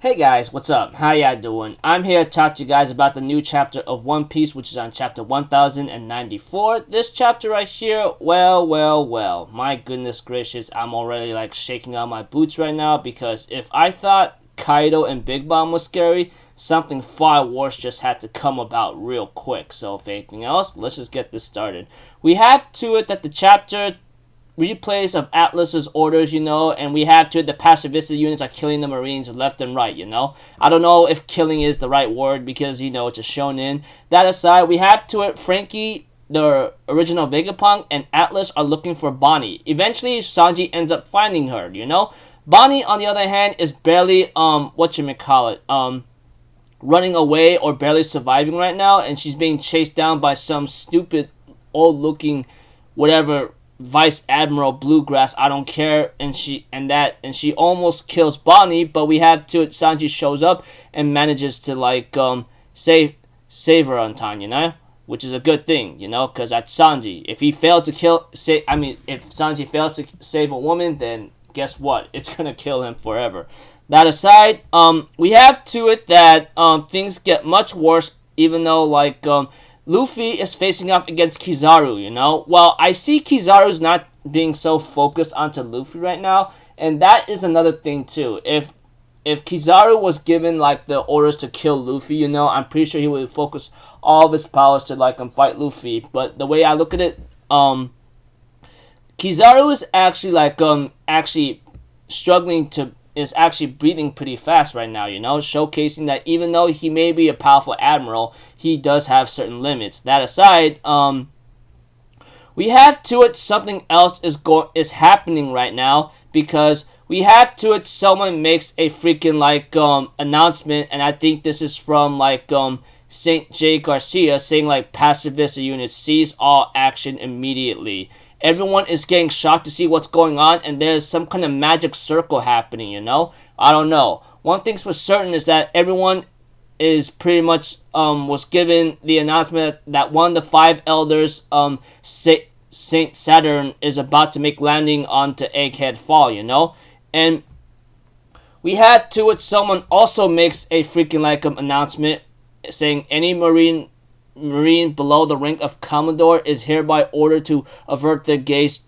Hey guys, what's up? How y'all doing? I'm here to talk to you guys about the new chapter of One Piece, which is on chapter 1094. This chapter right here, well. My goodness gracious, I'm already like shaking out my boots right now because if I thought Kaido and Big Mom was scary, something far worse just had to come about real quick. So if anything else, let's just get this started. We have to it that the chapter replays of Atlas's orders, and we have to the pacifist units are killing the Marines left and right, I don't know if killing is the right word because, it's a shonen. That aside, we have to it Frankie, the original Vegapunk, and Atlas are looking for Bonnie. Eventually, Sanji ends up finding her, Bonnie, on the other hand, is barely, running away or barely surviving right now, and she's being chased down by some stupid, old-looking, whatever, Vice Admiral Bluegrass, I don't care, and she almost kills Bonnie, but we have to Sanji shows up and manages to save her on time, which is a good thing, because that's Sanji. If Sanji fails to save a woman, then guess what? It's gonna kill him forever. That aside, we have to it that things get much worse, even though Luffy is facing off against Kizaru, Well, I see Kizaru's not being so focused onto Luffy right now, and that is another thing too. If Kizaru was given the orders to kill Luffy, I'm pretty sure he would focus all of his powers to fight Luffy. But the way I look at it, Kizaru is actually struggling is actually breathing pretty fast right now, showcasing that even though he may be a powerful admiral, he does have certain limits. That aside, we have to it something else is happening right now because we have to it someone makes a freaking announcement, and I think this is from Saint J Garcia saying pacifist unit cease all action immediately. Everyone is getting shocked to see what's going on, and there's some kind of magic circle happening, I don't know. One thing's for certain is that everyone is pretty much was given the announcement that one of the five elders, Saint Saturn, is about to make landing onto Egghead Fall, And we had to it someone also makes a freaking announcement saying any Marine below the rank of Commodore is hereby ordered to avert their gaze.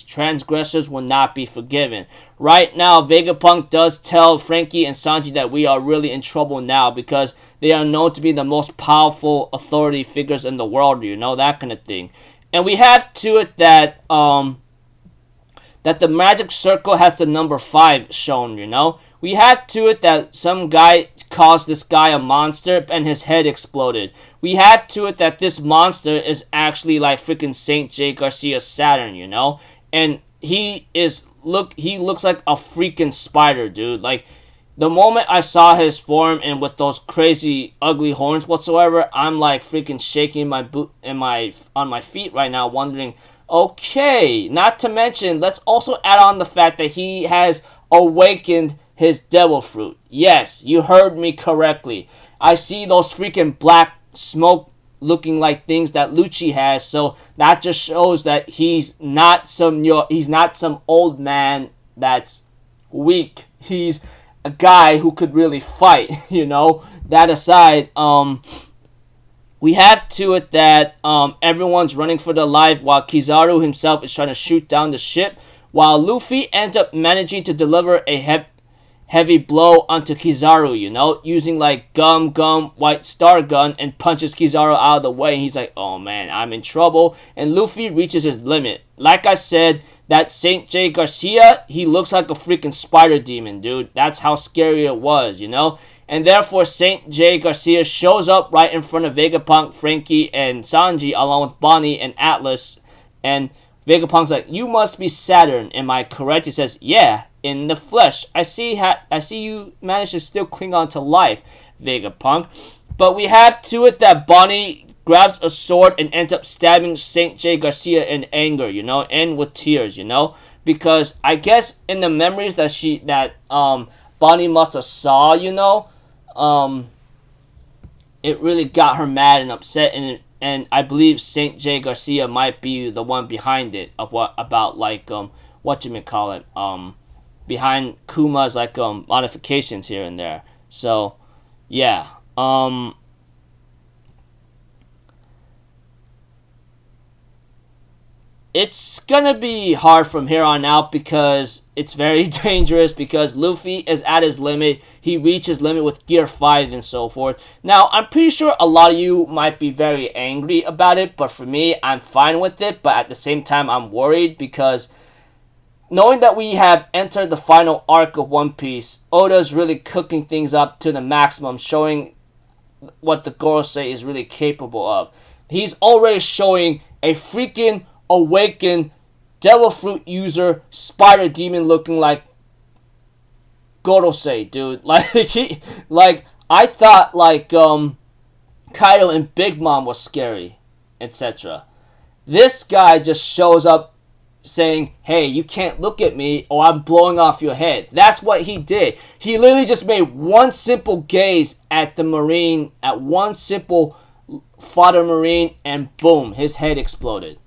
Transgressors will not be forgiven. Right now, Vegapunk does tell Frankie and Sanji that we are really in trouble now because they are known to be the most powerful authority figures in the world, that kind of thing. And we have to it that that the magic circle has the number 5 shown, We have to it that some guy calls this guy a monster and his head exploded. We have to it that this monster is actually freaking Saint J Garcia Saturn, And he looks like a freaking spider, dude. The moment I saw his form and with those crazy ugly horns whatsoever, I'm freaking shaking my boot and on my feet right now, wondering, okay, not to mention, let's also add on the fact that he has awakened his devil fruit. Yes, you heard me correctly. I see those freaking black smoke looking like things that Lucci has, so that just shows that he's not some old man that's weak. He's a guy who could really fight, That aside, we have to it that everyone's running for their life while Kizaru himself is trying to shoot down the ship, while Luffy ends up managing to deliver a heavy blow onto Kizaru, using Gum White Star Gun, and punches Kizaru out of the way. And he's like, oh man, I'm in trouble. And Luffy reaches his limit. Like I said, that Saint J Garcia, he looks like a freaking spider demon, dude. That's how scary it was, And therefore, Saint J Garcia shows up right in front of Vegapunk, Frankie, and Sanji, along with Bonnie and Atlas. And Vegapunk's like, you must be Saturn, am I correct? He says, yeah, in the flesh. I see you managed to still cling on to life, Vegapunk. But we have to it that Bonnie grabs a sword and ends up stabbing Saint J Garcia in anger, and with tears, Because I guess in the memories that Bonnie must have saw, it really got her mad and upset, and I believe Saint J Garcia might be the one behind it. behind Kuma's like modifications here and there. So yeah. It's gonna be hard from here on out because it's very dangerous because Luffy is at his limit. He reaches limit with Gear 5 and so forth. Now, I'm pretty sure a lot of you might be very angry about it, but for me, I'm fine with it. But at the same time, I'm worried because knowing that we have entered the final arc of One Piece, Oda's really cooking things up to the maximum, showing what the Gorosei is really capable of. He's already showing a freaking awakened devil fruit user spider demon looking like Gorosei, dude. Like I thought Kaido and Big Mom was scary, etc. This guy just shows up saying, hey, you can't look at me or I'm blowing off your head. That's what he did. He literally just made one simple gaze at the Marine, at one simple fodder Marine, and boom, his head exploded.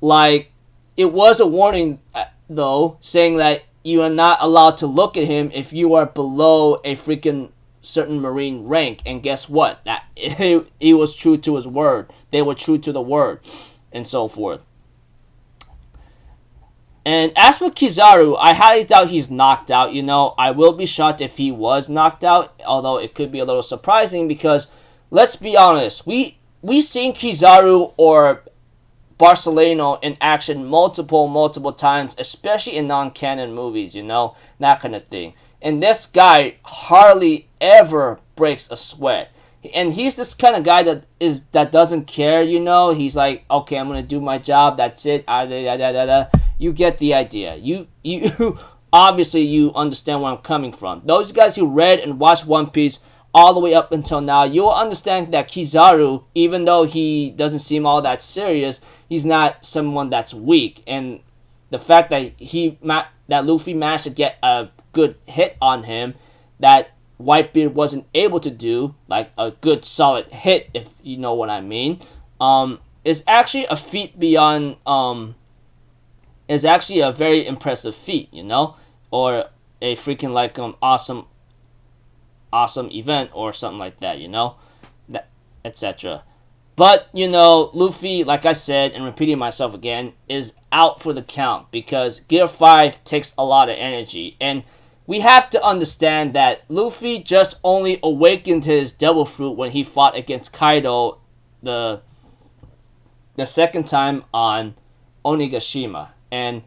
Like, it was a warning, though, saying that you are not allowed to look at him if you are below a freaking certain Marine rank. And guess what? That he was true to his word. They were true to the word, and so forth. And as for Kizaru, I highly doubt he's knocked out. I will be shocked if he was knocked out, although it could be a little surprising because, let's be honest, we seen Kizaru or Barcelona in action multiple times, especially in non-canon movies, that kind of thing. And this guy hardly ever breaks a sweat. And he's this kind of guy that doesn't care, He's like, okay, I'm gonna do my job. That's it. You get the idea. You obviously you understand where I'm coming from. Those guys who read and watched One Piece all the way up until now, you will understand that Kizaru, even though he doesn't seem all that serious, he's not someone that's weak. And the fact that that Luffy managed to get a good hit on him, that Whitebeard wasn't able to do, like a good solid hit, if you know what I mean, is actually a feat beyond, is actually a very impressive feat, or a freaking awesome event or something like that, etc. But, Luffy, like I said, and repeating myself again, is out for the count because Gear 5 takes a lot of energy. And we have to understand that Luffy just only awakened his Devil Fruit when he fought against Kaido the second time on Onigashima. And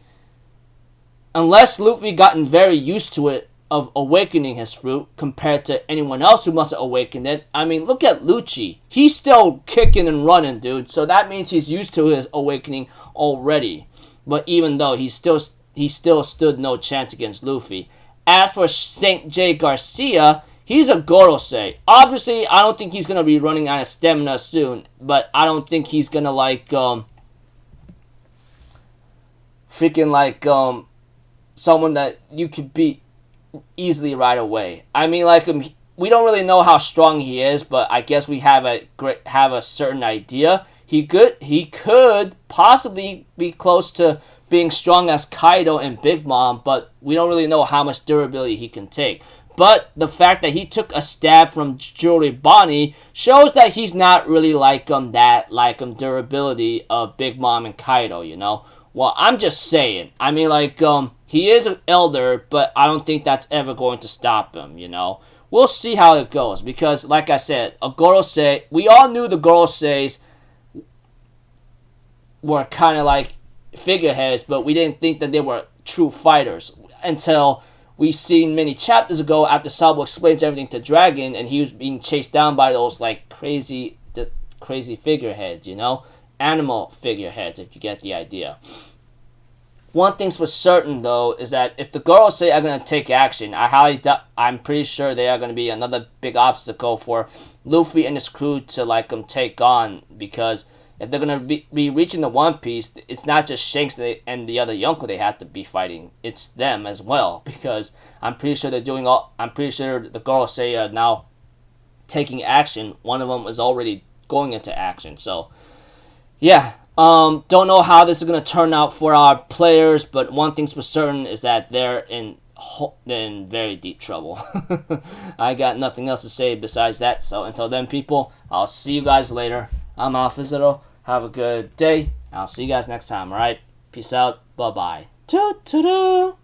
unless Luffy gotten very used to it, of awakening his fruit compared to anyone else who must have awakened it. I mean, look at Lucci. He's still kicking and running, dude. So that means he's used to his awakening already. But even though he still stood no chance against Luffy. As for Saint J. Garcia, he's a Gorosei. Obviously, I don't think he's gonna be running out of stamina soon. But I don't think he's gonna someone that you could beat easily right away. I mean, we don't really know how strong he is, but I guess we have a certain idea. He could possibly be close to being strong as Kaido and Big Mom, but we don't really know how much durability he can take. But the fact that he took a stab from Jewelry Bonnie shows that he's not really durability of Big Mom and Kaido, Well, I'm just saying. I mean, he is an elder, but I don't think that's ever going to stop him, We'll see how it goes, because, like I said, a Gorosei, we all knew the Goroseis were kind of like figureheads, but we didn't think that they were true fighters until we seen many chapters ago after Sabo explains everything to Dragon, and he was being chased down by those, crazy figureheads, Animal figureheads, if you get the idea. One thing's for certain, though, is that if the Gorosei are going to take action, I'm pretty sure they are going to be another big obstacle for Luffy and his crew to take on, because if they're going to be reaching the One Piece, it's not just Shanks and the other Yonko they have to be fighting. It's them as well, because I'm pretty sure the Gorosei are now taking action. One of them is already going into action, so yeah, Don't know how this is going to turn out for our players, but one thing's for certain is that they're in very deep trouble. I got nothing else to say besides that. So until then, people, I'll see you guys later. I'm Alphazito. Have a good day. I'll see you guys next time, alright? Peace out. Bye-bye. Toot-toot-toot.